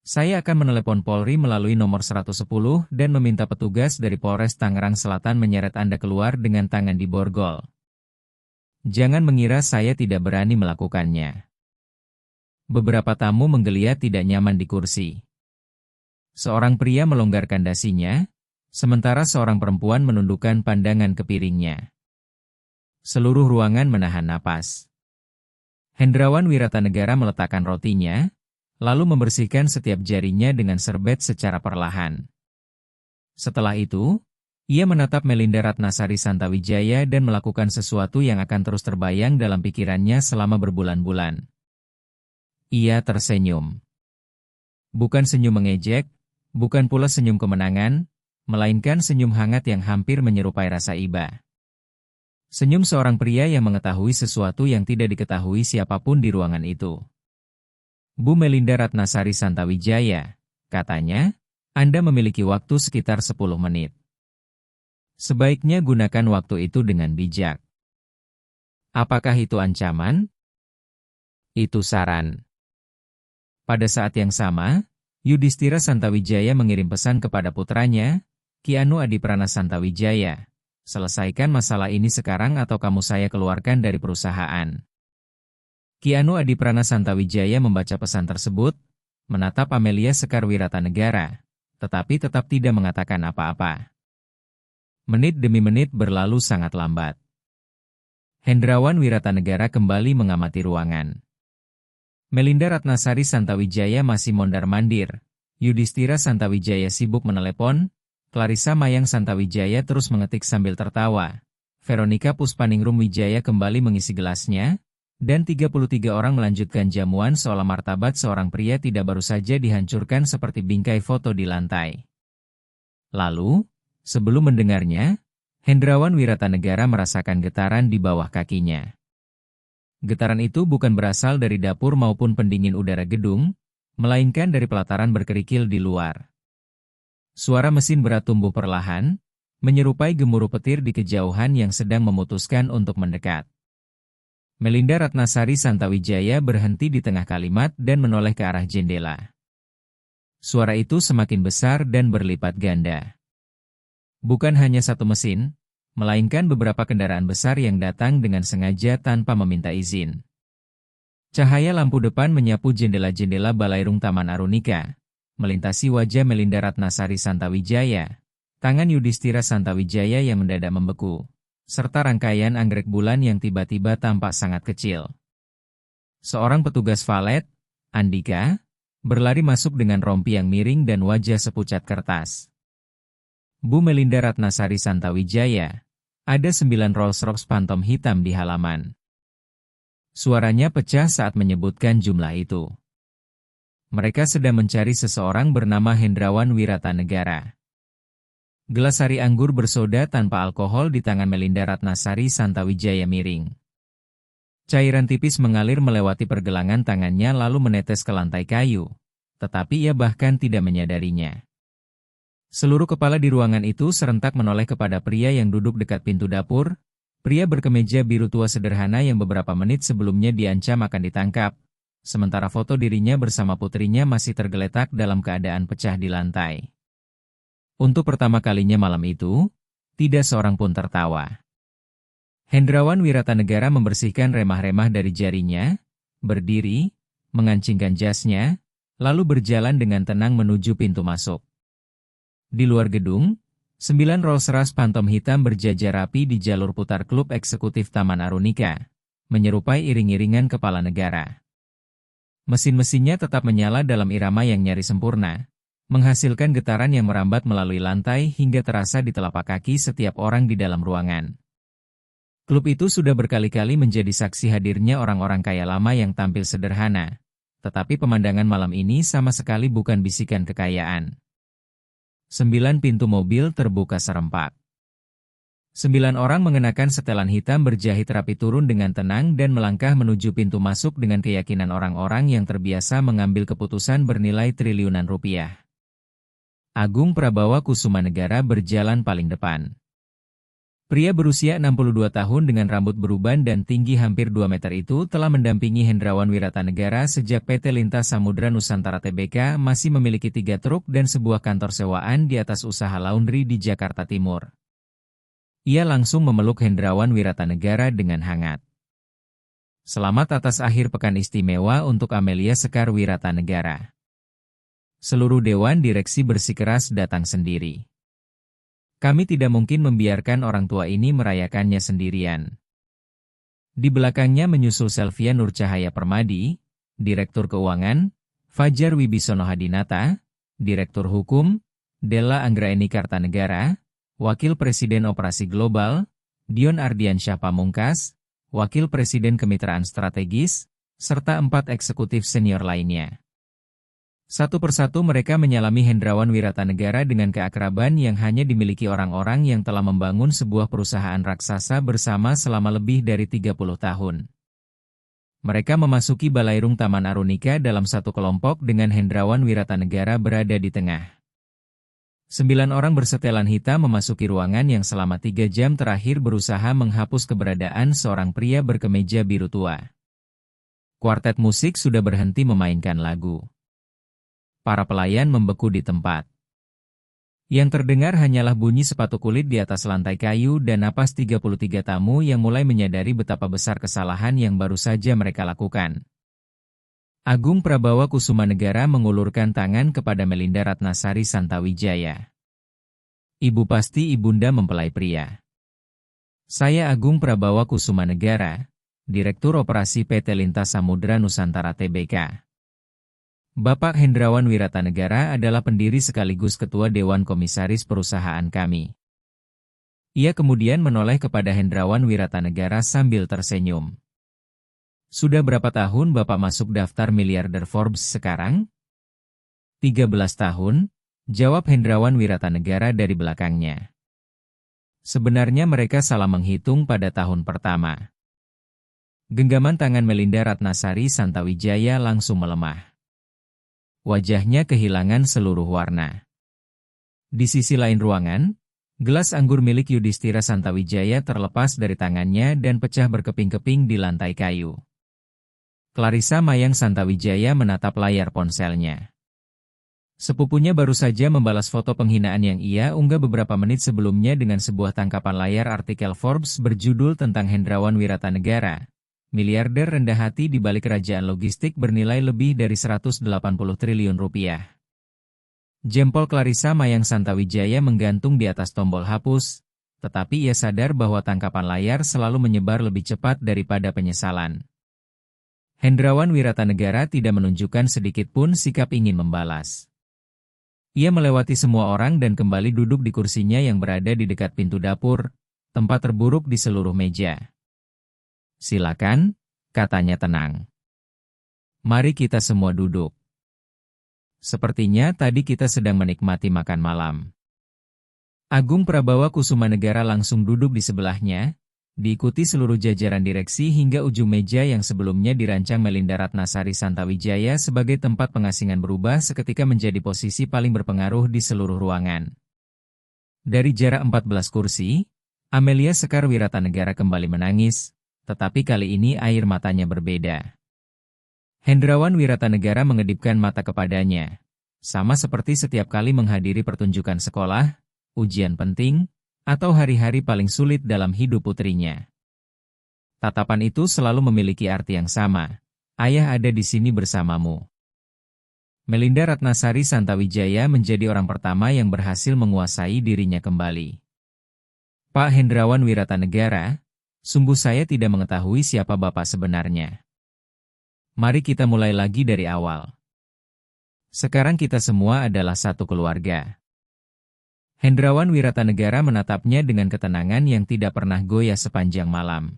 saya akan menelepon Polri melalui nomor 110 dan meminta petugas dari Polres Tangerang Selatan menyeret Anda keluar dengan tangan di borgol. Jangan mengira saya tidak berani melakukannya." Beberapa tamu menggeliat tidak nyaman di kursi. Seorang pria melonggarkan dasinya, sementara seorang perempuan menundukkan pandangan ke piringnya. Seluruh ruangan menahan napas. Hendrawan Wiratanegara meletakkan rotinya, lalu membersihkan setiap jarinya dengan serbet secara perlahan. Setelah itu, ia menatap Melinda Ratnasari Santawijaya dan melakukan sesuatu yang akan terus terbayang dalam pikirannya selama berbulan-bulan. Ia tersenyum. Bukan senyum mengejek, bukan pula senyum kemenangan, melainkan senyum hangat yang hampir menyerupai rasa iba. Senyum seorang pria yang mengetahui sesuatu yang tidak diketahui siapapun di ruangan itu. "Bu Melinda Ratnasari Santawijaya," katanya, "Anda memiliki waktu sekitar 10 menit. Sebaiknya gunakan waktu itu dengan bijak." Apakah itu ancaman? Itu saran. Pada saat yang sama, Yudhistira Santawijaya mengirim pesan kepada putranya, Ki Anu Adiprana Santawijaya. "Selesaikan masalah ini sekarang atau kamu saya keluarkan dari perusahaan." Ki Anu Adiprana Santawijaya membaca pesan tersebut, menatap Amelia Sekar Wiratanegara, tetapi tetap tidak mengatakan apa-apa. Menit demi menit berlalu sangat lambat. Hendrawan Wiratanegara kembali mengamati ruangan. Melinda Ratnasari Santawijaya masih mondar-mandir. Yudhistira Santawijaya sibuk menelepon. Clarissa Mayang Santawijaya terus mengetik sambil tertawa. Veronica Puspaningrum Wijaya kembali mengisi gelasnya. Dan 33 orang melanjutkan jamuan seolah martabat seorang pria tidak baru saja dihancurkan seperti bingkai foto di lantai. Lalu, sebelum mendengarnya, Hendrawan Wiratanegara merasakan getaran di bawah kakinya. Getaran itu bukan berasal dari dapur maupun pendingin udara gedung, melainkan dari pelataran berkerikil di luar. Suara mesin berat tumbuh perlahan, menyerupai gemuruh petir di kejauhan yang sedang memutuskan untuk mendekat. Melinda Ratnasari Santawijaya berhenti di tengah kalimat dan menoleh ke arah jendela. Suara itu semakin besar dan berlipat ganda. Bukan hanya satu mesin, melainkan beberapa kendaraan besar yang datang dengan sengaja tanpa meminta izin. Cahaya lampu depan menyapu jendela-jendela Balairung Taman Arunika, melintasi wajah Melinda Ratnasari Santawijaya, tangan Yudhistira Santawijaya yang mendadak membeku, serta rangkaian anggrek bulan yang tiba-tiba tampak sangat kecil. Seorang petugas valet, Andika, berlari masuk dengan rompi yang miring dan wajah sepucat kertas. Bu Melinda Ratnasari Santawijaya, ada 9 Rolls-Royce Phantom hitam di halaman. Suaranya pecah saat menyebutkan jumlah itu. Mereka sedang mencari seseorang bernama Hendrawan Wiratanegara. Gelas sari anggur bersoda tanpa alkohol di tangan Melinda Ratnasari Santawijaya miring. Cairan tipis mengalir melewati pergelangan tangannya lalu menetes ke lantai kayu, tetapi ia bahkan tidak menyadarinya. Seluruh kepala di ruangan itu serentak menoleh kepada pria yang duduk dekat pintu dapur, pria berkemeja biru tua sederhana yang beberapa menit sebelumnya diancam akan ditangkap, sementara foto dirinya bersama putrinya masih tergeletak dalam keadaan pecah di lantai. Untuk pertama kalinya malam itu, tidak seorang pun tertawa. Hendrawan Wiratanegara membersihkan remah-remah dari jarinya, berdiri, mengancingkan jasnya, lalu berjalan dengan tenang menuju pintu masuk. Di luar gedung, 9 Rolls-Royce Phantom hitam berjajar rapi di jalur putar klub eksekutif Taman Arunika, menyerupai iring-iringan kepala negara. Mesin-mesinnya tetap menyala dalam irama yang nyaris sempurna, menghasilkan getaran yang merambat melalui lantai hingga terasa di telapak kaki setiap orang di dalam ruangan. Klub itu sudah berkali-kali menjadi saksi hadirnya orang-orang kaya lama yang tampil sederhana, tetapi pemandangan malam ini sama sekali bukan bisikan kekayaan. 9 pintu mobil terbuka serempak. 9 orang mengenakan setelan hitam berjahit rapi turun dengan tenang dan melangkah menuju pintu masuk dengan keyakinan orang-orang yang terbiasa mengambil keputusan bernilai triliunan rupiah. Agung Prabawa Kusumanegara berjalan paling depan. Pria berusia 62 tahun dengan rambut beruban dan tinggi hampir 2 meter itu telah mendampingi Hendrawan Wiratanegara sejak PT Lintas Samudra Nusantara Tbk masih memiliki 3 truk dan sebuah kantor sewaan di atas usaha laundry di Jakarta Timur. Ia langsung memeluk Hendrawan Wiratanegara dengan hangat. Selamat atas akhir pekan istimewa untuk Amelia Sekar Wiratanegara. Seluruh Dewan Direksi bersikeras datang sendiri. Kami tidak mungkin membiarkan orang tua ini merayakannya sendirian. Di belakangnya menyusul Selvia Nurcahaya Permadi, Direktur Keuangan, Fajar Wibisono Hadinata, Direktur Hukum, Della Anggraeni Kartanegara, Wakil Presiden Operasi Global, Dion Ardiansyah Pamungkas, Wakil Presiden Kemitraan Strategis, serta 4 eksekutif senior lainnya. Satu persatu mereka menyalami Hendrawan Wiratanegara dengan keakraban yang hanya dimiliki orang-orang yang telah membangun sebuah perusahaan raksasa bersama selama lebih dari 30 tahun. Mereka memasuki Balairung Taman Arunika dalam satu kelompok dengan Hendrawan Wiratanegara berada di tengah. 9 orang bersetelan hitam memasuki ruangan yang selama 3 jam terakhir berusaha menghapus keberadaan seorang pria berkemeja biru tua. Kuartet musik sudah berhenti memainkan lagu. Para pelayan membeku di tempat. Yang terdengar hanyalah bunyi sepatu kulit di atas lantai kayu dan napas 33 tamu yang mulai menyadari betapa besar kesalahan yang baru saja mereka lakukan. Agung Prabawa Kusumanegara mengulurkan tangan kepada Melinda Ratnasari Santawijaya. Ibu pasti ibunda mempelai pria. Saya Agung Prabawa Kusumanegara, Direktur Operasi PT Lintas Samudra Nusantara Tbk. Bapak Hendrawan Wiratanegara adalah pendiri sekaligus Ketua Dewan Komisaris perusahaan kami. Ia kemudian menoleh kepada Hendrawan Wiratanegara sambil tersenyum. Sudah berapa tahun Bapak masuk daftar miliarder Forbes sekarang? 13 tahun, jawab Hendrawan Wiratanegara dari belakangnya. Sebenarnya mereka salah menghitung pada tahun pertama. Genggaman tangan Melinda Ratnasari Santawijaya langsung melemah. Wajahnya kehilangan seluruh warna. Di sisi lain ruangan, gelas anggur milik Yudhistira Santawijaya terlepas dari tangannya dan pecah berkeping-keping di lantai kayu. Clarissa Mayang Santawijaya menatap layar ponselnya. Sepupunya baru saja membalas foto penghinaan yang ia unggah beberapa menit sebelumnya dengan sebuah tangkapan layar artikel Forbes berjudul tentang Hendrawan Wiratanegara, miliarder rendah hati di balik kerajaan logistik bernilai lebih dari 180 triliun rupiah. Jempol Clarissa Mayang Santawijaya menggantung di atas tombol hapus, tetapi ia sadar bahwa tangkapan layar selalu menyebar lebih cepat daripada penyesalan. Hendrawan Wiratanegara tidak menunjukkan sedikit pun sikap ingin membalas. Ia melewati semua orang dan kembali duduk di kursinya yang berada di dekat pintu dapur, tempat terburuk di seluruh meja. Silakan, katanya tenang. Mari kita semua duduk. Sepertinya tadi kita sedang menikmati makan malam. Agung Prabawa Kusumanegara langsung duduk di sebelahnya, diikuti seluruh jajaran direksi hingga ujung meja yang sebelumnya dirancang Melinda Ratnasari Santawijaya sebagai tempat pengasingan berubah seketika menjadi posisi paling berpengaruh di seluruh ruangan. Dari jarak 14 kursi, Amelia Sekar Wiratanegara kembali menangis, tetapi kali ini air matanya berbeda. Hendrawan Wiratanegara mengedipkan mata kepadanya, sama seperti setiap kali menghadiri pertunjukan sekolah, ujian penting, atau hari-hari paling sulit dalam hidup putrinya. Tatapan itu selalu memiliki arti yang sama. Ayah ada di sini bersamamu. Melinda Ratnasari Santawijaya menjadi orang pertama yang berhasil menguasai dirinya kembali. Pak Hendrawan Wiratanegara, sungguh saya tidak mengetahui siapa Bapak sebenarnya. Mari kita mulai lagi dari awal. Sekarang kita semua adalah satu keluarga. Hendrawan Wiratanegara menatapnya dengan ketenangan yang tidak pernah goyah sepanjang malam.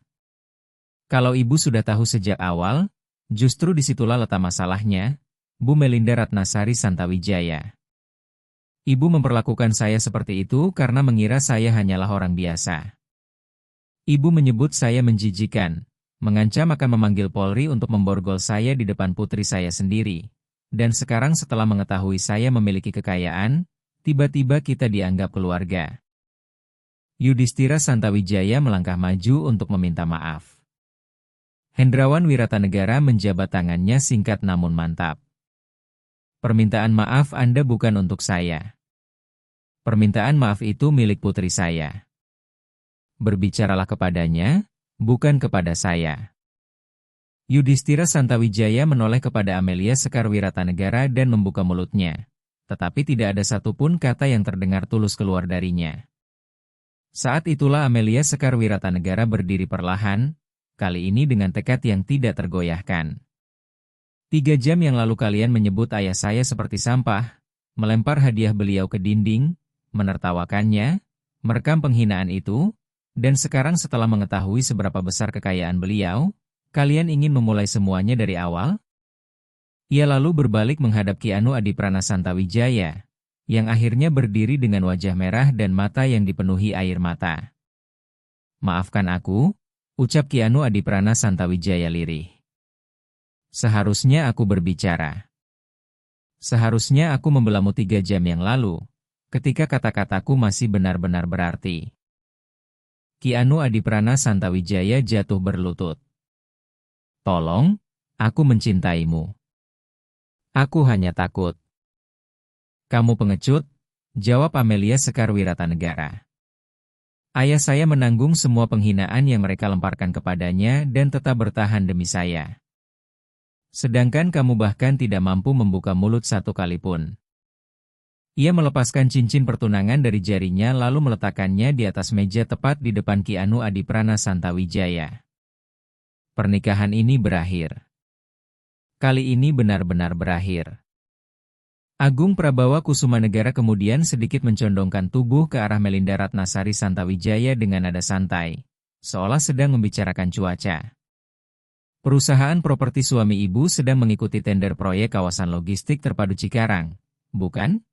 Kalau ibu sudah tahu sejak awal, justru disitulah letak masalahnya, Bu Melinda Ratnasari Santawijaya. Ibu memperlakukan saya seperti itu karena mengira saya hanyalah orang biasa. Ibu menyebut saya menjijikan, mengancam akan memanggil Polri untuk memborgol saya di depan putri saya sendiri. Dan sekarang setelah mengetahui saya memiliki kekayaan, tiba-tiba kita dianggap keluarga. Yudhistira Santawijaya melangkah maju untuk meminta maaf. Hendrawan Wiratanegara menjabat tangannya singkat namun mantap. Permintaan maaf Anda bukan untuk saya. Permintaan maaf itu milik putri saya. Berbicaralah kepadanya, bukan kepada saya. Yudhistira Santawijaya menoleh kepada Amelia Sekar Wiratanegara dan membuka mulutnya. Tetapi tidak ada satupun kata yang terdengar tulus keluar darinya. Saat itulah Amelia Sekar Wiratanegara berdiri perlahan, kali ini dengan tekad yang tidak tergoyahkan. 3 jam yang lalu kalian menyebut ayah saya seperti sampah, melempar hadiah beliau ke dinding, menertawakannya, merekam penghinaan itu, dan sekarang setelah mengetahui seberapa besar kekayaan beliau, kalian ingin memulai semuanya dari awal? Ia lalu berbalik menghadap Ki Anu Adiprana Santawijaya, yang akhirnya berdiri dengan wajah merah dan mata yang dipenuhi air mata. Maafkan aku, ucap Ki Anu Adiprana Santawijaya lirih. Seharusnya aku berbicara. Seharusnya aku membelamu 3 jam yang lalu, ketika kata-kataku masih benar-benar berarti. Ki Anu Adiprana Santawijaya jatuh berlutut. Tolong, aku mencintaimu. Aku hanya takut. Kamu pengecut, jawab Amelia Sekar Wiratanegara. Ayah saya menanggung semua penghinaan yang mereka lemparkan kepadanya dan tetap bertahan demi saya. Sedangkan kamu bahkan tidak mampu membuka mulut satu kali pun. Ia melepaskan cincin pertunangan dari jarinya lalu meletakkannya di atas meja tepat di depan Ki Anu Adiprana Santawijaya. Pernikahan ini berakhir. Kali ini benar-benar berakhir. Agung Prabawa Kusumanegara kemudian sedikit mencondongkan tubuh ke arah Melinda Ratnasari Santawijaya dengan nada santai, seolah sedang membicarakan cuaca. Perusahaan properti suami ibu sedang mengikuti tender proyek kawasan logistik terpadu Cikarang, bukan?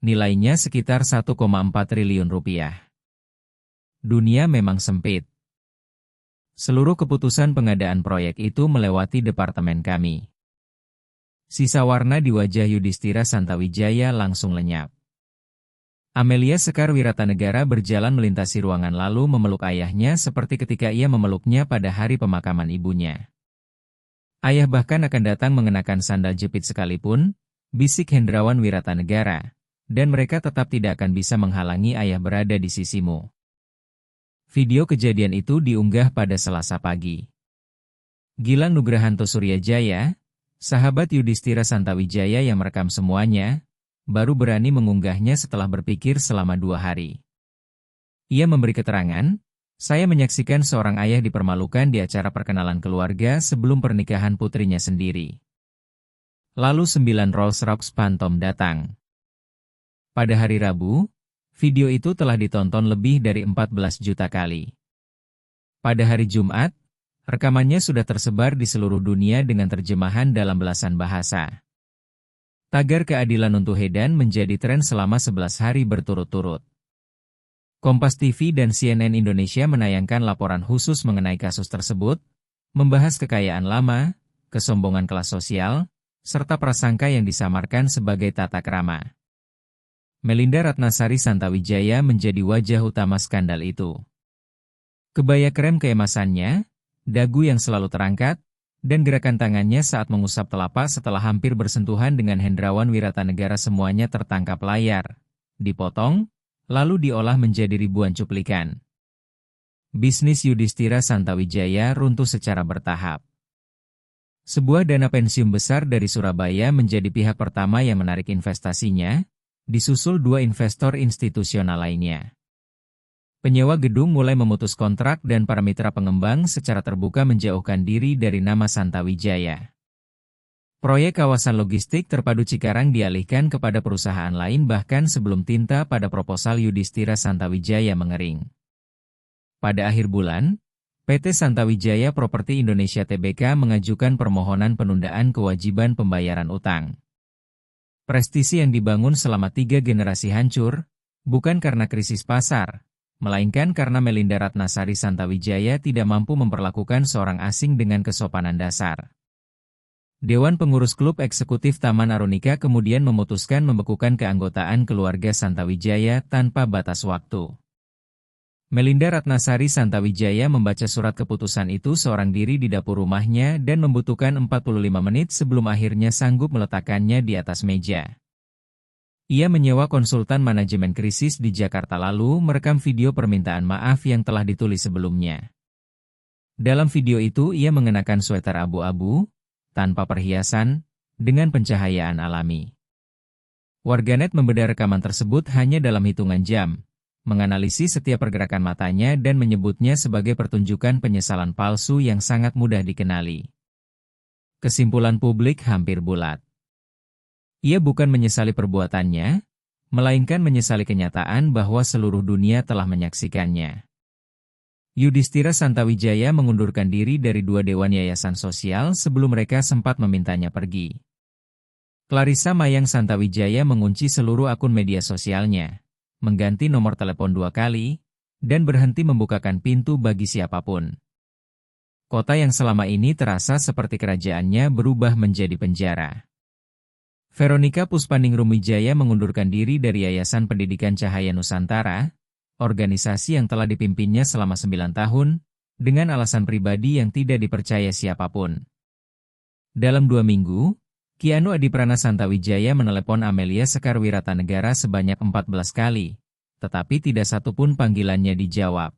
Nilainya sekitar 1,4 triliun rupiah. Dunia memang sempit. Seluruh keputusan pengadaan proyek itu melewati departemen kami. Sisa warna di wajah Yudhistira Santawijaya langsung lenyap. Amelia Sekar Wiratanegara berjalan melintasi ruangan lalu memeluk ayahnya seperti ketika ia memeluknya pada hari pemakaman ibunya. Ayah bahkan akan datang mengenakan sandal jepit sekalipun, bisik Hendrawan Wiratanegara, dan mereka tetap tidak akan bisa menghalangi ayah berada di sisimu. Video kejadian itu diunggah pada Selasa pagi. Gilang Nugrahanto Suryajaya, sahabat Yudhistira Santawijaya yang merekam semuanya, baru berani mengunggahnya setelah berpikir selama 2 hari. Ia memberi keterangan, "Saya menyaksikan seorang ayah dipermalukan di acara perkenalan keluarga sebelum pernikahan putrinya sendiri. Lalu 9 Rolls-Royce Phantom datang." Pada hari Rabu, video itu telah ditonton lebih dari 14 juta kali. Pada hari Jumat, rekamannya sudah tersebar di seluruh dunia dengan terjemahan dalam belasan bahasa. Tagar keadilan untuk Hedan menjadi tren selama 11 hari berturut-turut. Kompas TV dan CNN Indonesia menayangkan laporan khusus mengenai kasus tersebut, membahas kekayaan lama, kesombongan kelas sosial, serta prasangka yang disamarkan sebagai tata krama. Melinda Ratnasari Santawijaya menjadi wajah utama skandal itu. Kebaya krem keemasannya, dagu yang selalu terangkat, dan gerakan tangannya saat mengusap telapak setelah hampir bersentuhan dengan Hendrawan Wiratanegara semuanya tertangkap layar, dipotong, lalu diolah menjadi ribuan cuplikan. Bisnis Yudhistira Santawijaya runtuh secara bertahap. Sebuah dana pensiun besar dari Surabaya menjadi pihak pertama yang menarik investasinya, disusul 2 investor institusional lainnya. Penyewa gedung mulai memutus kontrak dan para mitra pengembang secara terbuka menjauhkan diri dari nama Santawijaya. Proyek kawasan logistik terpadu Cikarang dialihkan kepada perusahaan lain bahkan sebelum tinta pada proposal Yudhistira Santawijaya mengering. Pada akhir bulan, PT Santawijaya Properti Indonesia Tbk mengajukan permohonan penundaan kewajiban pembayaran utang. Prestisi yang dibangun selama 3 generasi hancur, bukan karena krisis pasar, melainkan karena Melinda Ratnasari Santawijaya tidak mampu memperlakukan seorang asing dengan kesopanan dasar. Dewan Pengurus Klub Eksekutif Taman Aronika kemudian memutuskan membekukan keanggotaan keluarga Santawijaya tanpa batas waktu. Melinda Ratnasari Santawijaya membaca surat keputusan itu seorang diri di dapur rumahnya dan membutuhkan 45 menit sebelum akhirnya sanggup meletakkannya di atas meja. Ia menyewa konsultan manajemen krisis di Jakarta lalu merekam video permintaan maaf yang telah ditulis sebelumnya. Dalam video itu ia mengenakan sweater abu-abu, tanpa perhiasan, dengan pencahayaan alami. Warganet membedah rekaman tersebut hanya dalam hitungan jam, menganalisis setiap pergerakan matanya dan menyebutnya sebagai pertunjukan penyesalan palsu yang sangat mudah dikenali. Kesimpulan publik hampir bulat. Ia bukan menyesali perbuatannya, melainkan menyesali kenyataan bahwa seluruh dunia telah menyaksikannya. Yudhistira Santawijaya mengundurkan diri dari 2 dewan yayasan sosial sebelum mereka sempat memintanya pergi. Clarissa Mayang Santawijaya mengunci seluruh akun media sosialnya, mengganti nomor telepon 2 kali, dan berhenti membukakan pintu bagi siapapun. Kota yang selama ini terasa seperti kerajaannya berubah menjadi penjara. Veronica Puspaningrum Wijaya mengundurkan diri dari Yayasan Pendidikan Cahaya Nusantara, organisasi yang telah dipimpinnya selama 9 tahun, dengan alasan pribadi yang tidak dipercaya siapapun. Dalam 2 minggu, Ki Anu Adiprana Santawijaya menelepon Amelia Sekar Wiratanegara sebanyak 14 kali, tetapi tidak satupun panggilannya dijawab.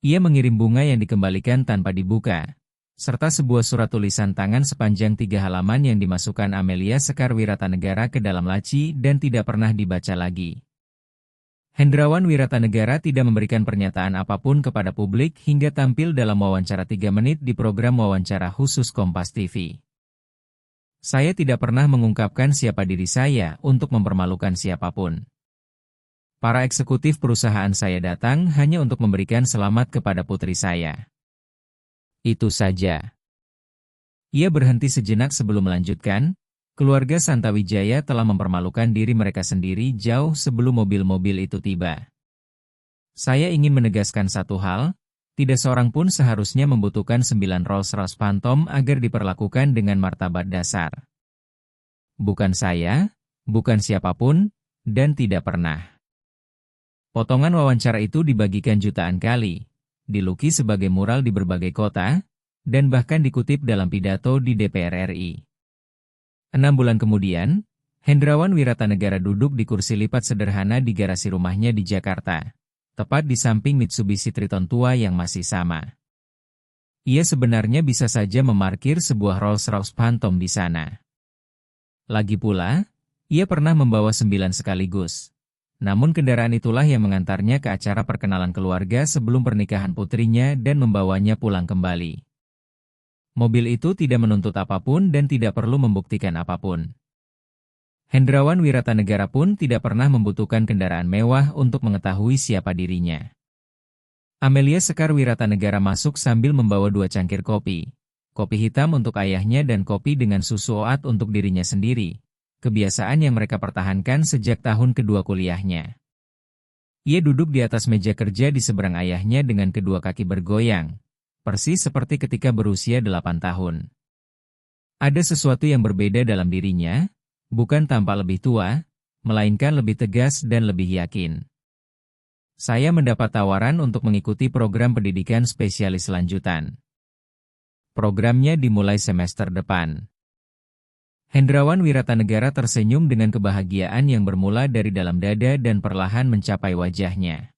Ia mengirim bunga yang dikembalikan tanpa dibuka, serta sebuah surat tulisan tangan sepanjang 3 halaman yang dimasukkan Amelia Sekar Wiratanegara ke dalam laci dan tidak pernah dibaca lagi. Hendrawan Wiratanegara tidak memberikan pernyataan apapun kepada publik hingga tampil dalam wawancara 3 menit di program wawancara khusus Kompas TV. Saya tidak pernah mengungkapkan siapa diri saya untuk mempermalukan siapapun. Para eksekutif perusahaan saya datang hanya untuk memberikan selamat kepada putri saya. Itu saja. Ia berhenti sejenak sebelum melanjutkan, keluarga Santawijaya telah mempermalukan diri mereka sendiri jauh sebelum mobil-mobil itu tiba. Saya ingin menegaskan satu hal, tidak seorang pun seharusnya membutuhkan 9 Rolls-Royce Phantom agar diperlakukan dengan martabat dasar. Bukan saya, bukan siapapun, dan tidak pernah. Potongan wawancara itu dibagikan jutaan kali, dilukis sebagai mural di berbagai kota, dan bahkan dikutip dalam pidato di DPR RI. 6 bulan kemudian, Hendrawan Wiratanegara duduk di kursi lipat sederhana di garasi rumahnya di Jakarta, tepat di samping Mitsubishi Triton tua yang masih sama. Ia sebenarnya bisa saja memarkir sebuah Rolls-Royce Phantom di sana. Lagi pula, ia pernah membawa 9 sekaligus. Namun kendaraan itulah yang mengantarnya ke acara perkenalan keluarga sebelum pernikahan putrinya dan membawanya pulang kembali. Mobil itu tidak menuntut apapun dan tidak perlu membuktikan apapun. Hendrawan Wiratanegara pun tidak pernah membutuhkan kendaraan mewah untuk mengetahui siapa dirinya. Amelia Sekar Wiratanegara masuk sambil membawa 2 cangkir kopi. Kopi hitam untuk ayahnya dan kopi dengan susu oat untuk dirinya sendiri. Kebiasaan yang mereka pertahankan sejak tahun kedua kuliahnya. Ia duduk di atas meja kerja di seberang ayahnya dengan kedua kaki bergoyang, persis seperti ketika berusia 8 tahun. Ada sesuatu yang berbeda dalam dirinya, bukan tampak lebih tua, melainkan lebih tegas dan lebih yakin. Saya mendapat tawaran untuk mengikuti program pendidikan spesialis lanjutan. Programnya dimulai semester depan. Hendrawan Wiratanegara tersenyum dengan kebahagiaan yang bermula dari dalam dada dan perlahan mencapai wajahnya.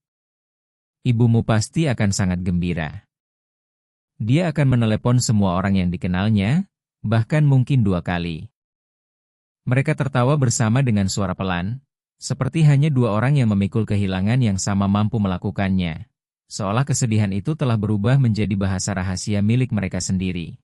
Ibumu pasti akan sangat gembira. Dia akan menelepon semua orang yang dikenalnya, bahkan mungkin 2 kali. Mereka tertawa bersama dengan suara pelan, seperti hanya 2 orang yang memikul kehilangan yang sama mampu melakukannya. Seolah kesedihan itu telah berubah menjadi bahasa rahasia milik mereka sendiri.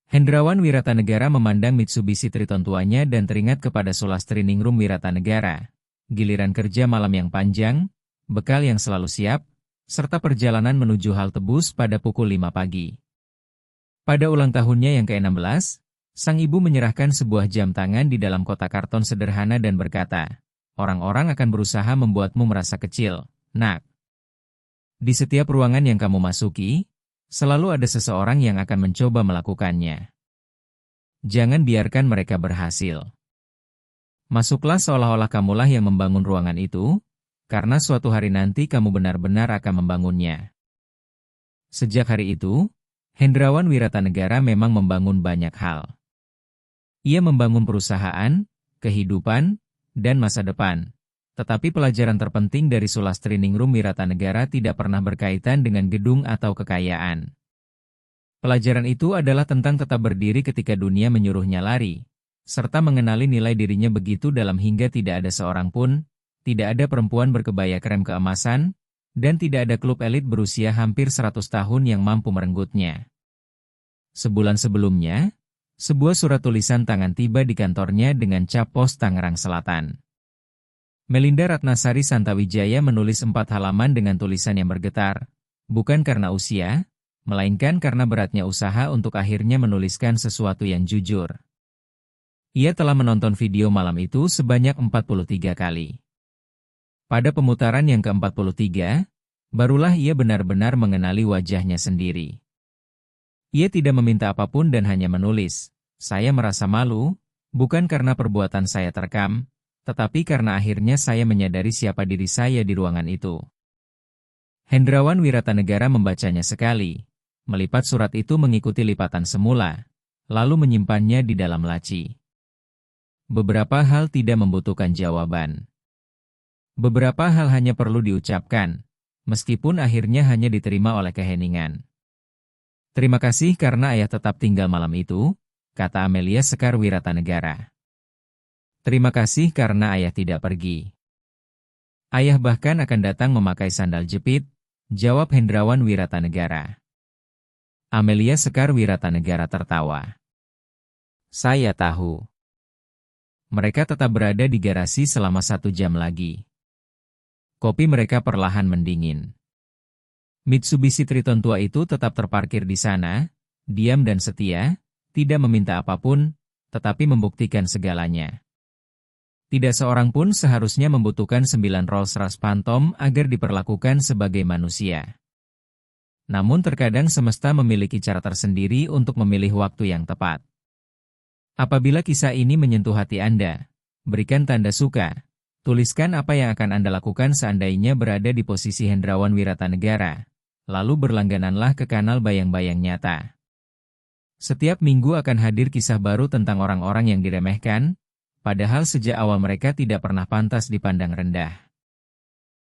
Hendrawan Wiratanegara memandang Mitsubishi Triton tuanya dan teringat kepada Sulastri Ningrum Wiratanegara, giliran kerja malam yang panjang, bekal yang selalu siap, serta perjalanan menuju halte bus pada pukul 5 pagi. Pada ulang tahunnya yang ke-16, sang ibu menyerahkan sebuah jam tangan di dalam kotak karton sederhana dan berkata, "Orang-orang akan berusaha membuatmu merasa kecil, nak. Di setiap ruangan yang kamu masuki, selalu ada seseorang yang akan mencoba melakukannya. Jangan biarkan mereka berhasil. Masuklah seolah-olah kamulah yang membangun ruangan itu, karena suatu hari nanti kamu benar-benar akan membangunnya." Sejak hari itu, Hendrawan Wiratanegara memang membangun banyak hal. Ia membangun perusahaan, kehidupan, dan masa depan. Tetapi pelajaran terpenting dari Sulastri Ningrum Wiratanegara tidak pernah berkaitan dengan gedung atau kekayaan. Pelajaran itu adalah tentang tetap berdiri ketika dunia menyuruhnya lari, serta mengenali nilai dirinya begitu dalam hingga tidak ada seorang pun, tidak ada perempuan berkebaya krem keemasan, dan tidak ada klub elit berusia hampir 100 tahun yang mampu merenggutnya. Sebulan sebelumnya, sebuah surat tulisan tangan tiba di kantornya dengan cap pos Tangerang Selatan. Melinda Ratnasari Santawijaya menulis 4 halaman dengan tulisan yang bergetar, bukan karena usia, melainkan karena beratnya usaha untuk akhirnya menuliskan sesuatu yang jujur. Ia telah menonton video malam itu sebanyak 43 kali. Pada pemutaran yang ke-43, barulah ia benar-benar mengenali wajahnya sendiri. Ia tidak meminta apapun dan hanya menulis, "Saya merasa malu, bukan karena perbuatan saya terekam, tetapi karena akhirnya saya menyadari siapa diri saya di ruangan itu." Hendrawan Wiratanegara membacanya sekali, melipat surat itu mengikuti lipatan semula, lalu menyimpannya di dalam laci. Beberapa hal tidak membutuhkan jawaban. Beberapa hal hanya perlu diucapkan, meskipun akhirnya hanya diterima oleh keheningan. Terima kasih karena ayah tetap tinggal malam itu, kata Amelia Sekar Wiratanegara. Terima kasih karena ayah tidak pergi. Ayah bahkan akan datang memakai sandal jepit, jawab Hendrawan Wiratanegara. Amelia Sekar Wiratanegara tertawa. Saya tahu. Mereka tetap berada di garasi selama 1 jam lagi. Kopi mereka perlahan mendingin. Mitsubishi Triton tua itu tetap terparkir di sana, diam dan setia, tidak meminta apapun, tetapi membuktikan segalanya. Tidak seorang pun seharusnya membutuhkan 9 Rolls-Royce Phantom agar diperlakukan sebagai manusia. Namun terkadang semesta memiliki cara tersendiri untuk memilih waktu yang tepat. Apabila kisah ini menyentuh hati Anda, berikan tanda suka. Tuliskan apa yang akan Anda lakukan seandainya berada di posisi Hendrawan Wiratanegara. Lalu berlanggananlah ke kanal Bayang-Bayang Nyata. Setiap minggu akan hadir kisah baru tentang orang-orang yang diremehkan, padahal sejak awal mereka tidak pernah pantas dipandang rendah.